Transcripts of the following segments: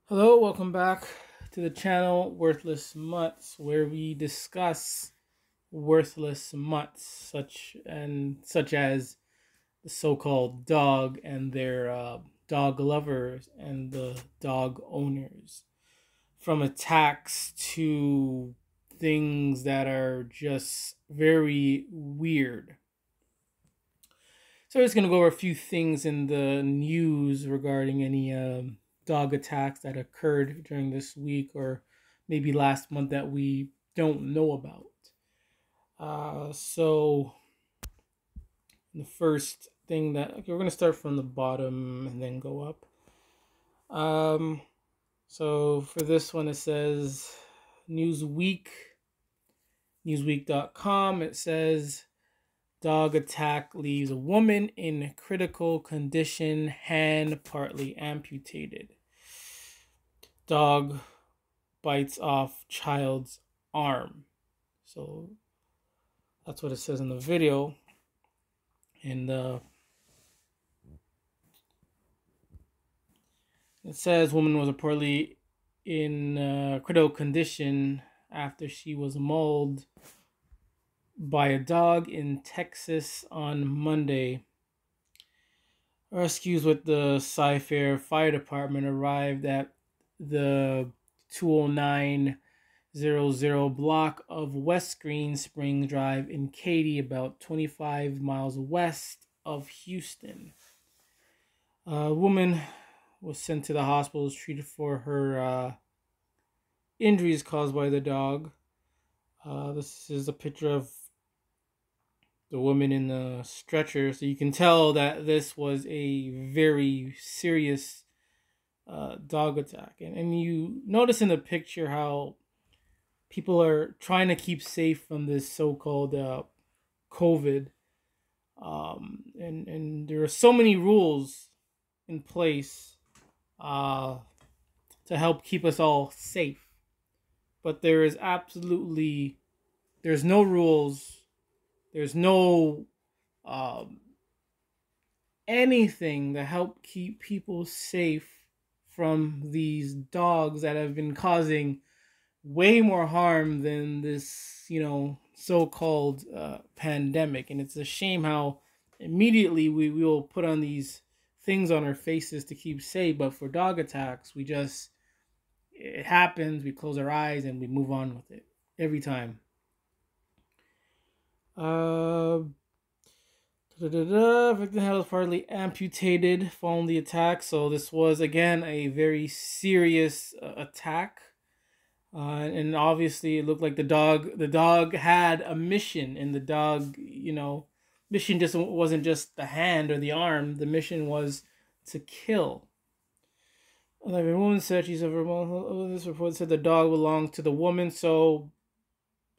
Hello, welcome back to the channel Worthless Mutts, where we discuss worthless mutts such as the so-called dog and their dog lovers and the dog owners, from attacks to things that are just very weird. So we're just gonna go over a few things in the news regarding any dog attacks that occurred during this week or maybe last month that we don't know about. So the first thing we're gonna start from the bottom and then go up. So for this one, it says Newsweek, Newsweek.com. It says dog attack leaves a woman in critical condition, hand partly amputated. Dog bites off child's arm. So that's what it says in the video. And it says woman was reportedly in critical condition after she was mauled by a dog in Texas on Monday. Rescues with the Cy-Fair Fire Department arrived at the 20900 block of West Green Springs Drive in Katy, about 25 miles west of Houston. A woman was sent to the hospital, treated for her injuries caused by the dog. This is a picture of the woman in the stretcher, so you can tell that this was a very serious dog attack. And you notice in the picture how people are trying to keep safe from this so-called COVID. And there are so many rules in place to help keep us all safe. But there's no rules. There's no anything to help keep people safe from these dogs that have been causing way more harm than this, so-called pandemic. And it's a shame how immediately we will put on these things on our faces to keep safe, but for dog attacks, it happens, we close our eyes and we move on with it every time. Victim head was partly amputated following the attack. So this was again a very serious attack, and obviously it looked like the dog had a mission, and the dog, mission just wasn't just the hand or the arm. The mission was to kill. Like a woman said, this report said the dog belonged to the woman. So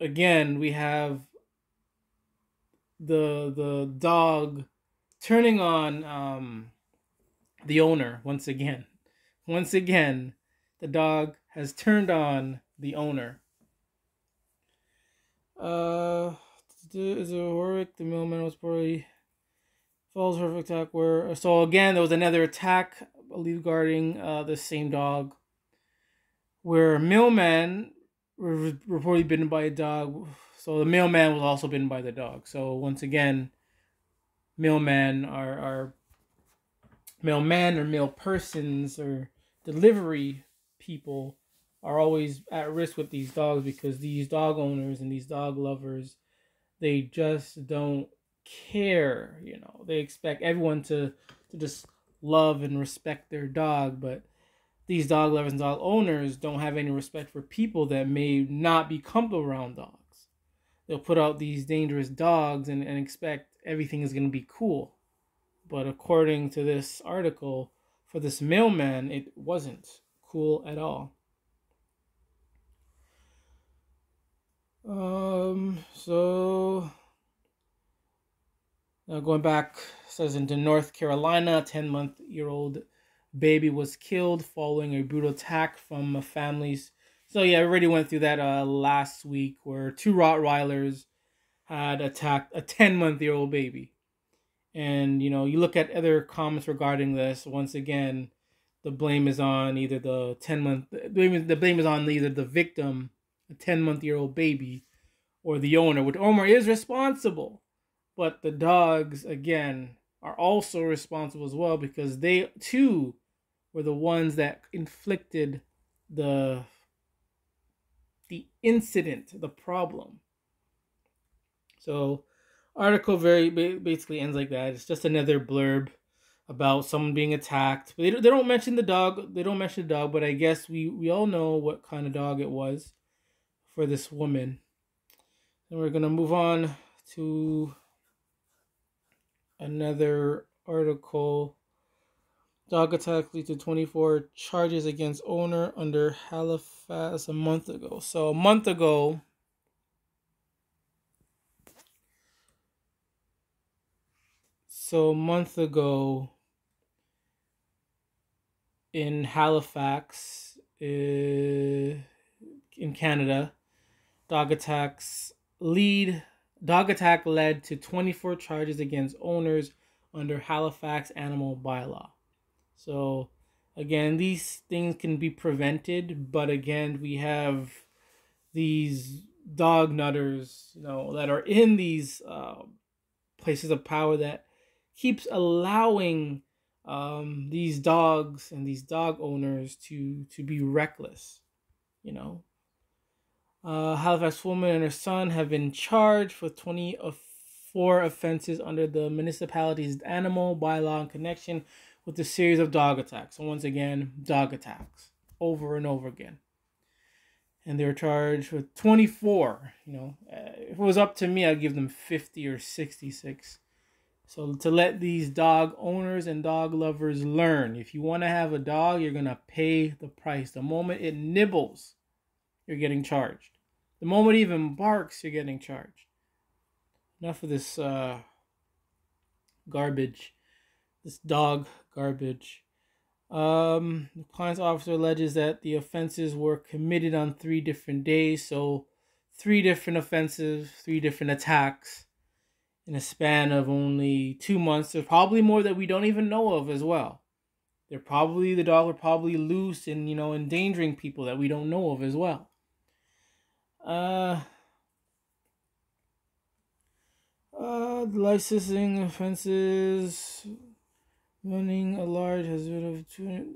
again, we have the dog turning on the owner once again. Once again, the dog has turned on the owner. Is it horrific? The mailman was probably falls horrific attack where so again there was another attack, I believe, regarding the same dog, where a mailman was reportedly bitten by a dog. So the mailman was also bitten by the dog. So once again, mailman or mail persons or delivery people are always at risk with these dogs, because these dog owners and these dog lovers, they just don't care. They expect everyone to just love and respect their dog, but these dog lovers and dog owners don't have any respect for people that may not be comfortable around dogs. They'll put out these dangerous dogs and expect everything is going to be cool. But according to this article, for this mailman, it wasn't cool at all. So now going back, says into North Carolina, 10-month-old baby was killed following a brutal attack from a family's. So yeah, I already went through that last week, where two Rottweilers had attacked a 10-month-old baby. And you look at other comments regarding this. Once again, the blame is on either the blame is on either the victim, a 10-month-old baby, or the owner, which owner is responsible. But the dogs, again, are also responsible as well, because they too were the ones that inflicted the incident, the problem. So, article basically ends like that. It's just another blurb about someone being attacked. They don't mention the dog. They don't mention the dog, but I guess we all know what kind of dog it was for this woman. And we're gonna move on to another article. Dog attack leads to 24 charges against owner under Halifax a month ago. So a month ago, in Halifax, in Canada, dog attack led to 24 charges against owners under Halifax animal bylaw. So again, these things can be prevented, but again, we have these dog nutters, that are in these places of power that keeps allowing these dogs and these dog owners to be reckless. Halifax woman and her son have been charged with 24 offenses under the municipality's animal bylaw in connection with a series of dog attacks. So once again, dog attacks over and over again. And they're charged with 24. If it was up to me, I'd give them 50 or 66. So to let these dog owners and dog lovers learn, if you want to have a dog, you're going to pay the price. The moment it nibbles, you're getting charged. The moment it even barks, you're getting charged. Enough of this garbage, this dog garbage. The client's officer alleges that the offenses were committed on 3 different days. So 3 different offenses, 3 different attacks in a span of only 2 months. There's probably more that we don't even know of as well. The dog were probably loose and, endangering people that we don't know of as well. The licensing offenses, running a large has rid of 200.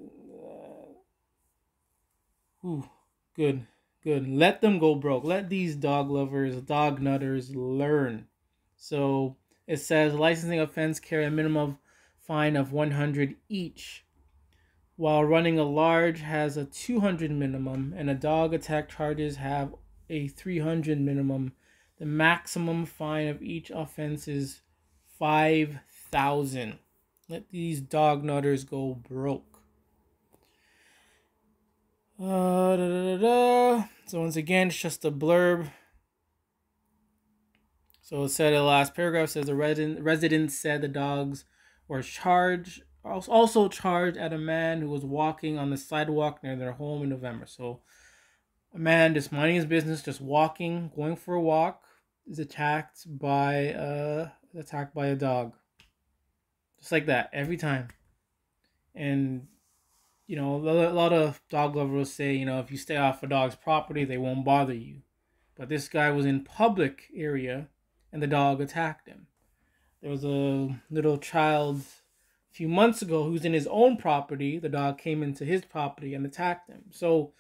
Good. Let them go broke. Let these dog lovers, dog nutters learn. So it says licensing offense carry a minimum fine of 100 each, while running a large has a 200 minimum, and a dog attack charges have a 300 minimum. The maximum fine of each offense is $5,000. Let these dog nutters go broke. So once again, it's just a blurb. So it said in the last paragraph, says the resident said the dogs were also charged at a man who was walking on the sidewalk near their home in November. So a man just minding his business, just walking, going for a walk, is attacked by a dog. Just like that, every time. And a lot of dog lovers say, if you stay off a dog's property, they won't bother you. But this guy was in public area, and the dog attacked him. There was a little child a few months ago who's in his own property. The dog came into his property and attacked him. So,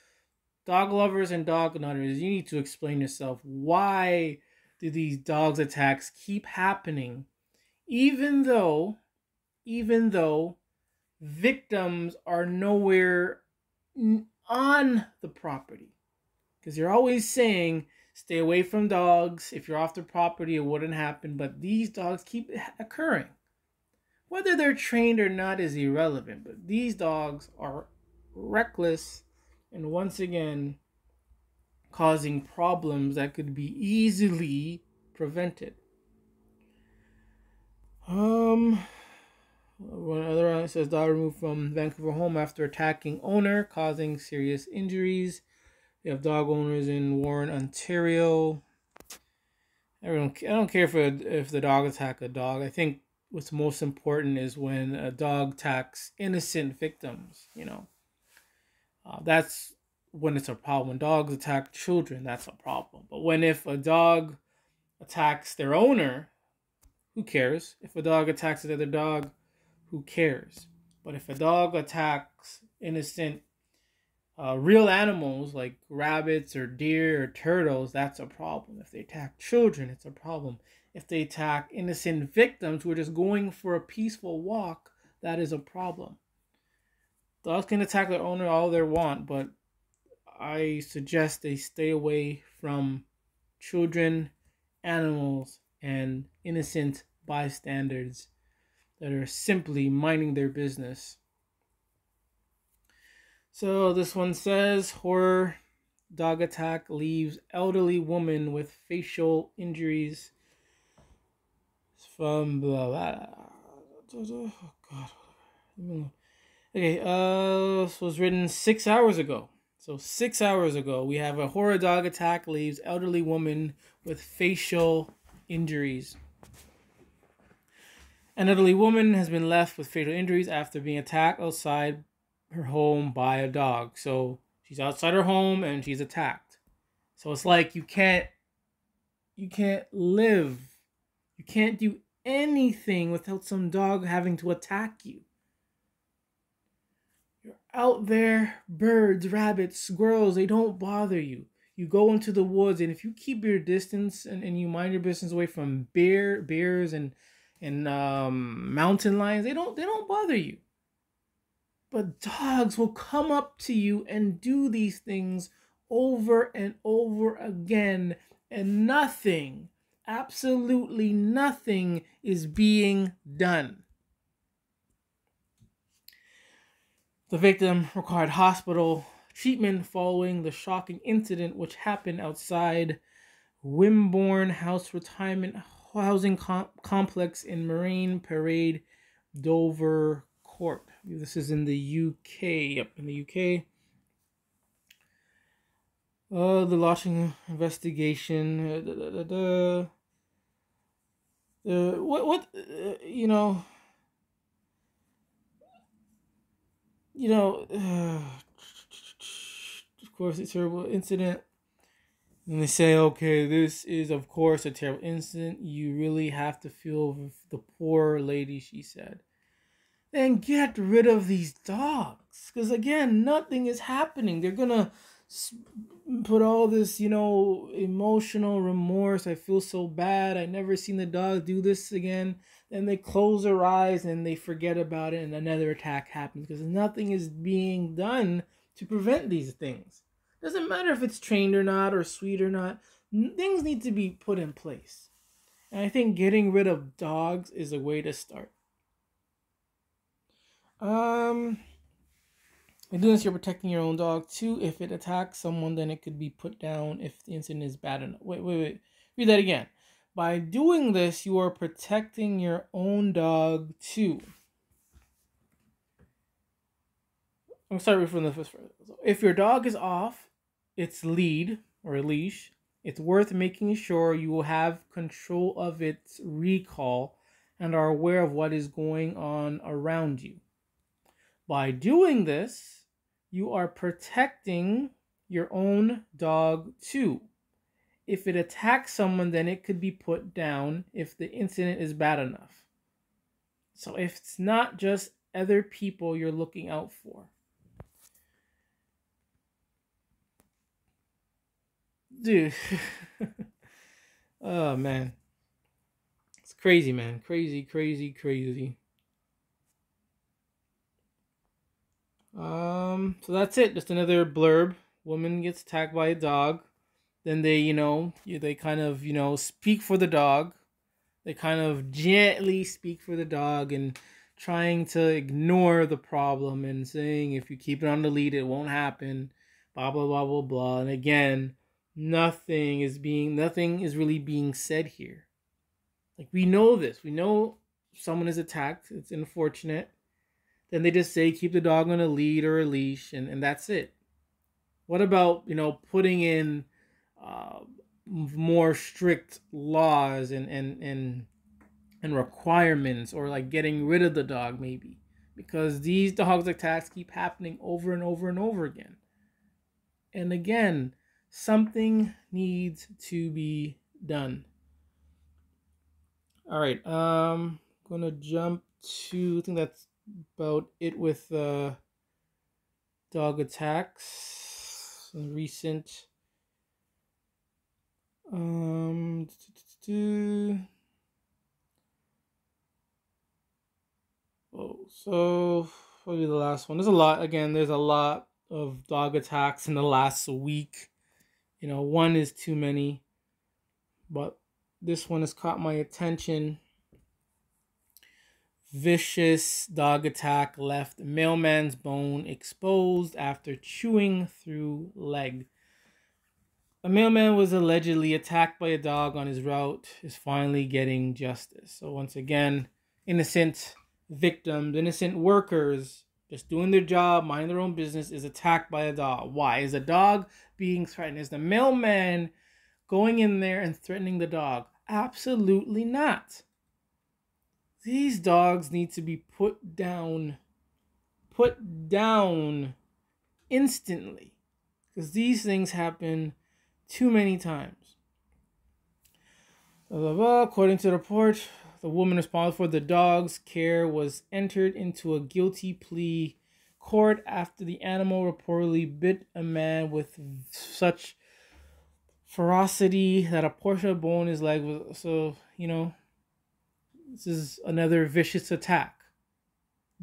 dog lovers and dog nutters, you need to explain yourself. Why do these dogs attacks keep happening, even though victims are nowhere on the property? Because you're always saying, stay away from dogs. If you're off the property, it wouldn't happen. But these dogs keep occurring. Whether they're trained or not is irrelevant. But these dogs are reckless and once again causing problems that could be easily prevented. One other one says dog removed from Vancouver home after attacking owner, causing serious injuries. We have dog owners in Warren, Ontario. I don't care if the dog attack a dog. I think what's most important is when a dog attacks innocent victims. That's when it's a problem. When dogs attack children, that's a problem. But if a dog attacks their owner, who cares? If a dog attacks another dog, who cares? But if a dog attacks innocent real animals like rabbits or deer or turtles, that's a problem. If they attack children, it's a problem. If they attack innocent victims who are just going for a peaceful walk, that is a problem. Dogs can attack their owner all they want, but I suggest they stay away from children, animals, and innocent bystanders that are simply minding their business. So this one says, horror dog attack leaves elderly woman with facial injuries. It's from blah blah. Oh God. Okay, this was written 6 hours ago. So 6 hours ago, we have a horror dog attack leaves elderly woman with facial injuries. An elderly woman has been left with facial injuries after being attacked outside her home by a dog. So she's outside her home and she's attacked. So it's like you can't live. You can't do anything without some dog having to attack you. You're out there, birds, rabbits, squirrels, they don't bother you. You go into the woods, and if you keep your distance and you mind your business away from bears and mountain lions, they don't bother you. But dogs will come up to you and do these things over and over again, and nothing, absolutely nothing, is being done. The victim required hospital treatment following the shocking incident which happened outside Wimborne House Retirement Housing Complex in Marine Parade, Dover Court. This is in the UK. Yep, in the UK. The launching investigation. Of course, a terrible incident. And they say, okay, this is, of course, a terrible incident. You really have to feel the poor lady, she said. Then get rid of these dogs. Because, again, nothing is happening. They're going to put all this, emotional remorse. I feel so bad. I never seen the dog do this again. Then they close their eyes and they forget about it, and another attack happens because nothing is being done to prevent these things. Doesn't matter if it's trained or not, or sweet or not. Things need to be put in place. And I think getting rid of dogs is a way to start. By doing this, you're protecting your own dog too. If it attacks someone, then it could be put down if the incident is bad enough. Wait. Read that again. By doing this, you are protecting your own dog too. I'm sorry from the first phrase. If your dog is off its lead or leash, it's worth making sure you will have control of its recall and are aware of what is going on around you. By doing this, you are protecting your own dog too. If it attacks someone, then it could be put down if the incident is bad enough. So if it's not just other people you're looking out for. Dude. Oh, man. It's crazy, man. Crazy. So that's it. Just another blurb. Woman gets attacked by a dog. Then they, they kind of, speak for the dog. They kind of gently speak for the dog and trying to ignore the problem and saying if you keep it on the lead, it won't happen. Blah, blah, blah, blah, blah. And again, nothing is really being said here. Like, we know this. We know someone is attacked. It's unfortunate. Then they just say keep the dog on a lead or a leash, and that's it. What about, putting in more strict laws and and requirements, or like getting rid of the dog maybe, because these dogs attacks keep happening over and over and over again. And again, something needs to be done. All right, gonna jump to, I think that's about it with dog attacks. Some recent so probably the last one. There's a lot. Again, there's a lot of dog attacks in the last week. One is too many, but this one has caught my attention. Vicious dog attack left mailman's bone exposed after chewing through leg. A mailman was allegedly attacked by a dog on his route, is finally getting justice. So once again, innocent victims, innocent workers, just doing their job, minding their own business, is attacked by a dog. Why? Is the dog being threatened? Is the mailman going in there and threatening the dog? Absolutely not. These dogs need to be put down instantly, because these things happen too many times. According to the report, the woman responsible for the dog's care was entered into a guilty plea court after the animal reportedly bit a man with such ferocity that a portion of bone in his leg was. So, this is another vicious attack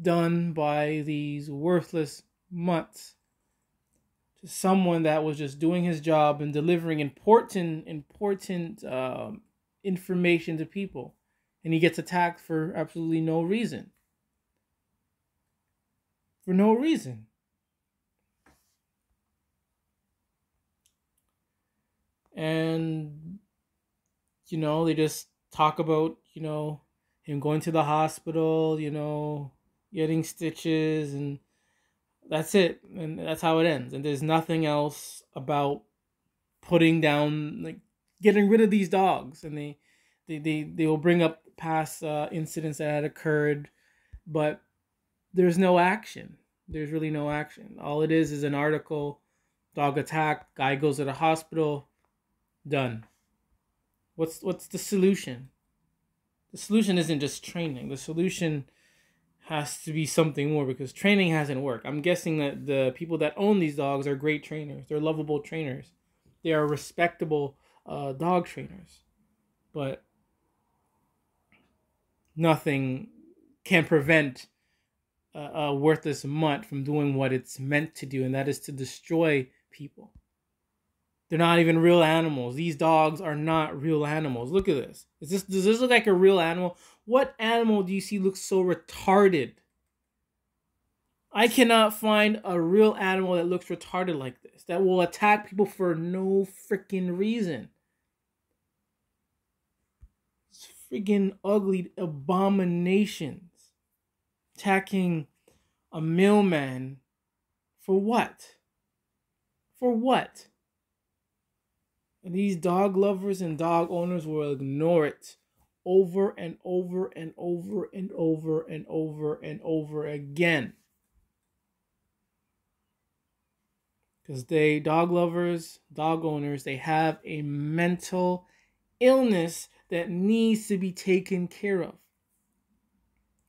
done by these worthless mutts to someone that was just doing his job and delivering important information to people, and he gets attacked for absolutely no reason. For no reason. And they just talk about him going to the hospital, getting stitches, and that's it. And that's how it ends. And there's nothing else about putting down, like, getting rid of these dogs. And they will bring up past incidents that had occurred, but there's no action. There's really no action. All it is an article, dog attack, guy goes to the hospital, done. What's the solution? The solution isn't just training. The solution has to be something more, because training hasn't worked. I'm guessing that the people that own these dogs are great trainers. They're lovable trainers. They are respectable dog trainers. But nothing can prevent a worthless mutt from doing what it's meant to do, and that is to destroy people. They're not even real animals. These dogs are not real animals. Look at this. Does this look like a real animal? What animal do you see looks so retarded? I cannot find a real animal that looks retarded like this, that will attack people for no freaking reason. It's freaking ugly abominations. Attacking a mailman for what? For what? And these dog lovers and dog owners will ignore it over and over and over and over and over and over again. Because dog lovers, dog owners, they have a mental illness that needs to be taken care of.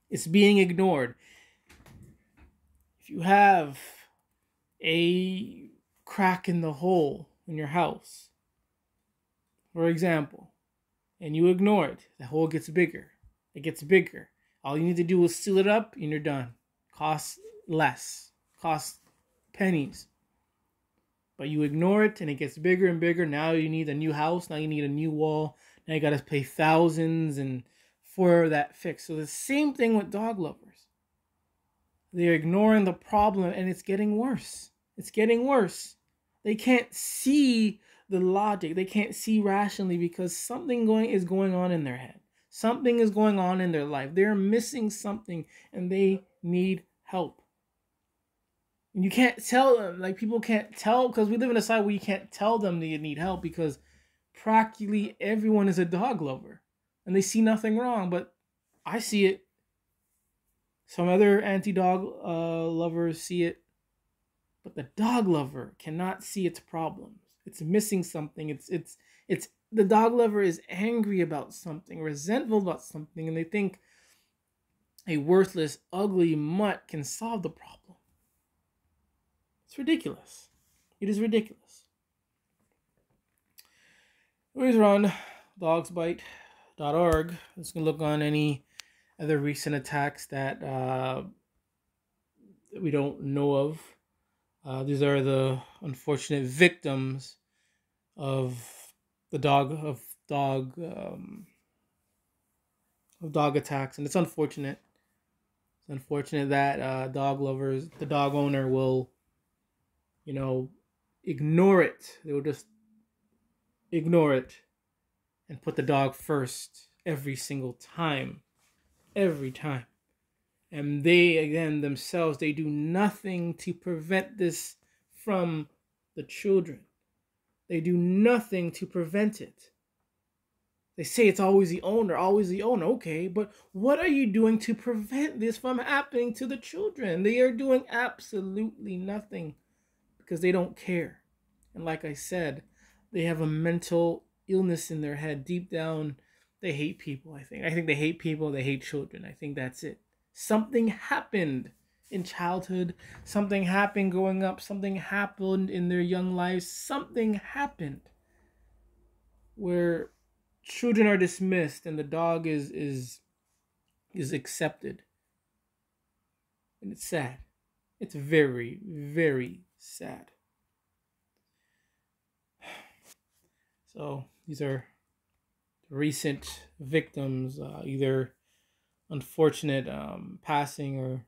It's being ignored. If you have a crack in the hole in your house, for example, and you ignore it, the hole gets bigger. It gets bigger. All you need to do is seal it up and you're done. Costs less. Costs pennies. But you ignore it and it gets bigger and bigger. Now you need a new house. Now you need a new wall. Now you got to pay thousands and for that fix. So the same thing with dog lovers. They're ignoring the problem and it's getting worse. It's getting worse. They can't see the logic. They can't see rationally because something is going on in their head. Something is going on in their life. They're missing something and they need help. And you can't tell them, like, people can't tell, because we live in a society where you can't tell them they need help because practically everyone is a dog lover and they see nothing wrong, but I see it. Some other anti-dog lovers see it, but the dog lover cannot see its problems. It's missing something. It's the dog lover is angry about something, resentful about something, and they think a worthless, ugly mutt can solve the problem. It's ridiculous. It is ridiculous. Always run dogsbite.org. Let's look on any other recent attacks that we don't know of. These are the unfortunate victims of the dog attacks, and it's unfortunate. It's unfortunate that dog lovers, the dog owner, will, ignore it. They will just ignore it and put the dog first every single time, every time. And they, again, themselves, they do nothing to prevent this from the children. They do nothing to prevent it. They say it's always the owner, always the owner. Okay, but what are you doing to prevent this from happening to the children? They are doing absolutely nothing because they don't care. And like I said, they have a mental illness in their head. Deep down, they hate people, I think. I think they hate people, they hate children. I think that's it. Something happened in childhood. Something happened growing up. Something happened in their young lives. Something happened where children are dismissed and the dog is accepted. And it's sad. It's very, very sad. So these are recent victims, either unfortunate passing or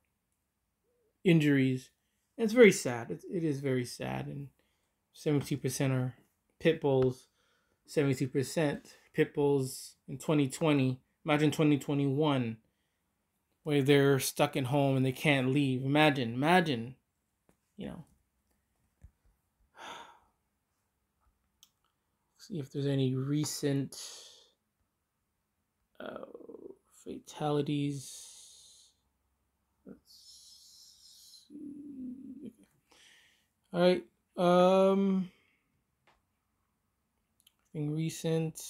injuries. And it's very sad. It is very sad. And 72% are pit bulls. 72% pit bulls in 2020. Imagine 2021, where they're stuck at home and they can't leave. Imagine, See if there's any recent fatalities. Let's see. All right. Anything recent?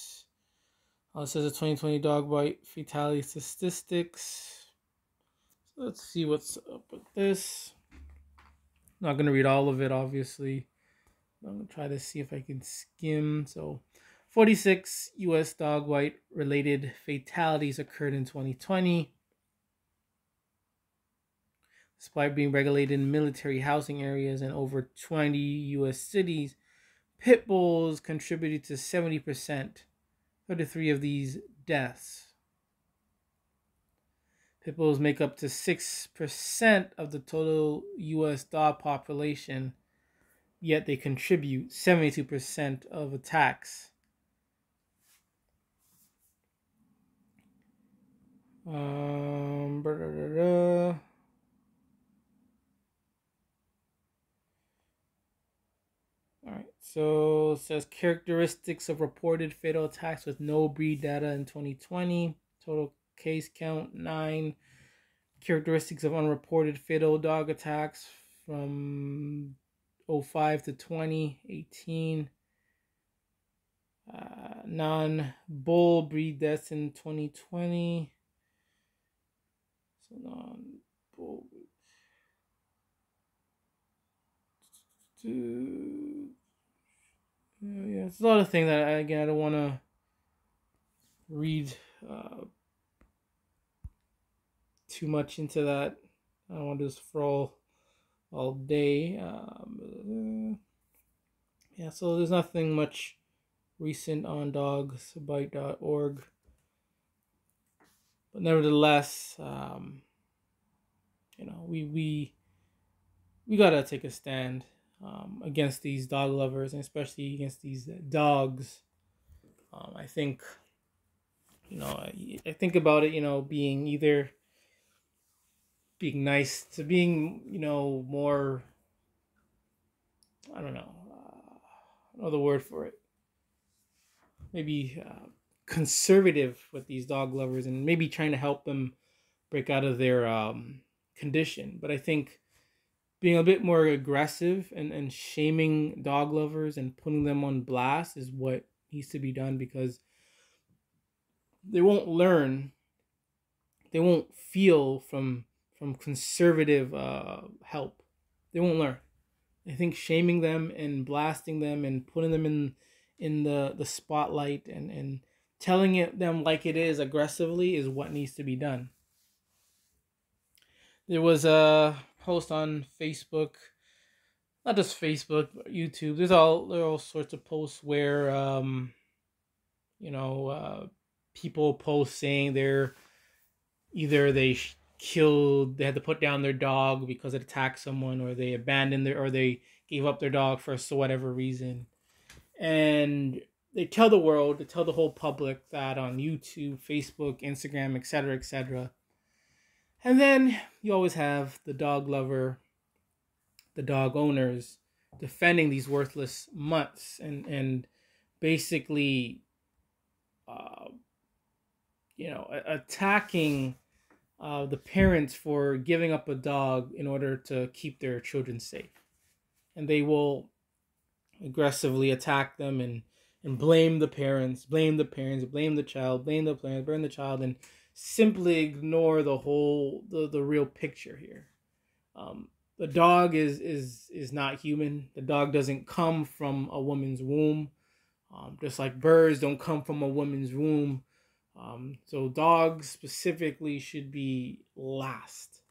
It says a 2020 dog bite fatality statistics. So let's see what's up with this. Not gonna read all of it, obviously. I'm gonna try to see if I can skim. So 46 US dog bite related fatalities occurred in 2020. Despite being regulated in military housing areas and over 20 US cities, pit bulls contributed to 70%, 33 of these deaths. Pit bulls make up to 6% of the total US dog population, yet they contribute 72% of attacks. Alright, so it says characteristics of reported fatal attacks with no breed data in 2020. Total case count 9. Characteristics of unreported fatal dog attacks from 05 to 2018. Non-bull breed deaths in 2020. So non-bull. Yeah, it's a lot of things that I don't want to read too much into that. I don't want to just scroll all day. Yeah, so there's nothing much recent on dogsbite.org. But nevertheless, we gotta take a stand against these dog lovers, and especially against these dogs. I think, I think about it, being either being nice to being, more, I don't know the word for it. Maybe conservative with these dog lovers and maybe trying to help them break out of their condition. But I think being a bit more aggressive and shaming dog lovers and putting them on blast is what needs to be done, because they won't learn, they won't feel from conservative help. They won't learn. I think shaming them and blasting them and putting them in the spotlight and telling them like it is aggressively is what needs to be done. There was a post on Facebook, not just Facebook, but YouTube. There are all sorts of posts where people post saying they're either they had to put down their dog because it attacked someone, or they abandoned or they gave up their dog for so whatever reason. And they tell the world, they tell the whole public that on YouTube, Facebook, Instagram, etc., etc. And then you always have the dog lover, the dog owners defending these worthless mutts and basically, attacking the parents for giving up a dog in order to keep their children safe. And they will aggressively attack them and blame the parents, blame the child, blame the parents, blame the child, and simply ignore the real picture here. The dog is not human. The dog doesn't come from a woman's womb, just like birds don't come from a woman's womb. So dogs specifically should be last.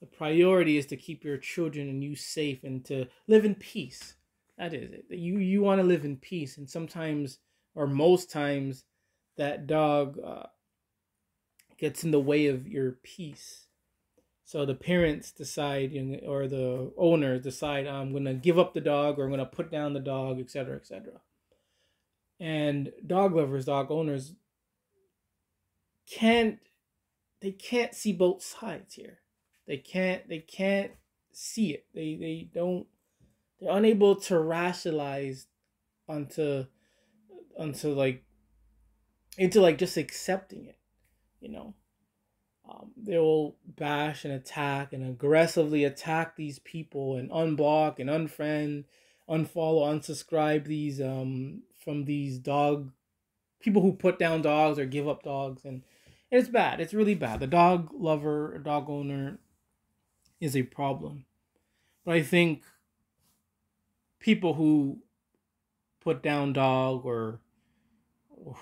The priority is to keep your children and you safe and to live in peace. That is it. You want to live in peace, and sometimes, or most times, that dog gets in the way of your peace. So the parents decide, or the owners decide, I'm going to give up the dog, or I'm going to put down the dog, etc., etc. And dog lovers, dog owners can't see both sides here. They can't see it. They're unable to rationalize into just accepting it. They will bash and attack and aggressively attack these people and unblock and unfriend, unfollow, unsubscribe these from these dog people who put down dogs or give up dogs, and it's bad. It's really bad. The dog lover or dog owner is a problem. But I think people who put down dog or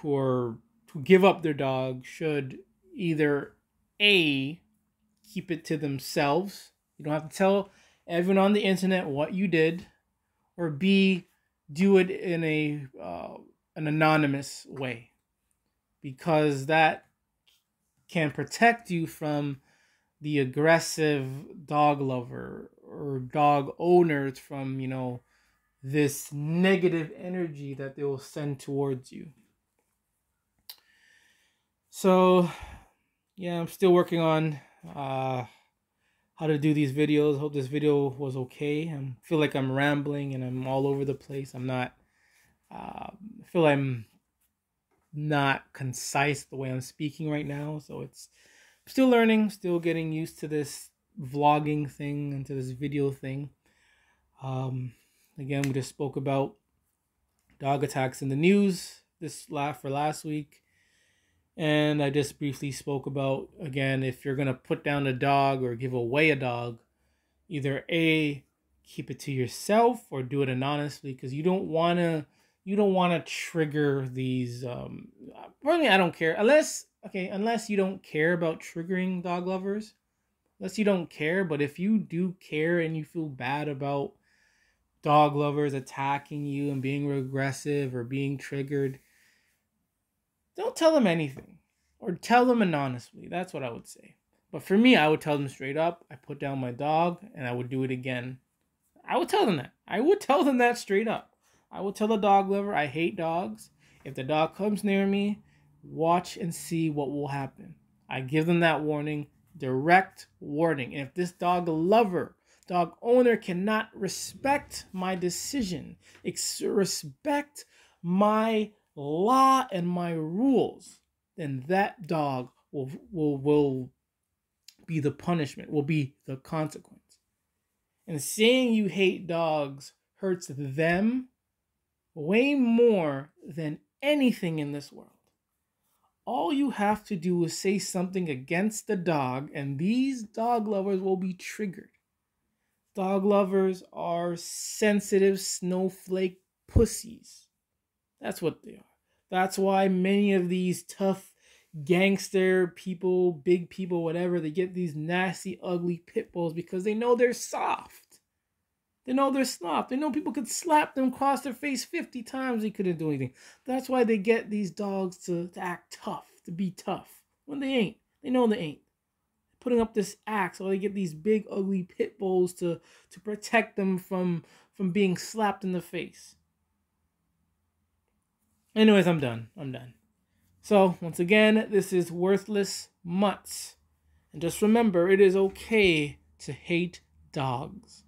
who give up their dog should either A, keep it to themselves. You don't have to tell everyone on the internet what you did, or B, do it in an anonymous way, because that can protect you from the aggressive dog lover or dog owners from, this negative energy that they will send towards you. So, yeah, I'm still working on how to do these videos. Hope this video was okay. I feel like I'm rambling and I'm all over the place. I feel I'm not concise the way I'm speaking right now. So I'm still learning, still getting used to this vlogging thing and to this video thing. Again, we just spoke about dog attacks in the news for last week. And I just briefly spoke about, again, if you're going to put down a dog or give away a dog, either A, keep it to yourself, or do it anonymously, because you don't want to trigger these probably I don't care unless you don't care about triggering dog lovers. Unless you don't care, but if you do care and you feel bad about dog lovers attacking you and being aggressive or being triggered, don't tell them anything, or tell them anonymously. That's what I would say. But for me, I would tell them straight up. I put down my dog and I would do it again. I would tell them that. I would tell them that straight up. I would tell the dog lover, I hate dogs. If the dog comes near me, watch and see what will happen. I give them that warning, direct warning. And if this dog lover, dog owner cannot respect my decision, respect my law and my rules, then that dog will be the punishment, will be the consequence. And saying you hate dogs hurts them way more than anything in this world. All you have to do is say something against the dog, and these dog lovers will be triggered. Dog lovers are sensitive snowflake pussies. That's what they are. That's why many of these tough gangster people, big people, whatever, they get these nasty, ugly pit bulls because they know they're soft. They know they're soft. They know people could slap them across their face 50 times. They couldn't do anything. That's why they get these dogs to act tough, to be tough. When they ain't. They know they ain't. Putting up this act so they get these big, ugly pit bulls to protect them from being slapped in the face. Anyways, I'm done. So, once again, this is Worthless Mutts. And just remember, it is okay to hate dogs.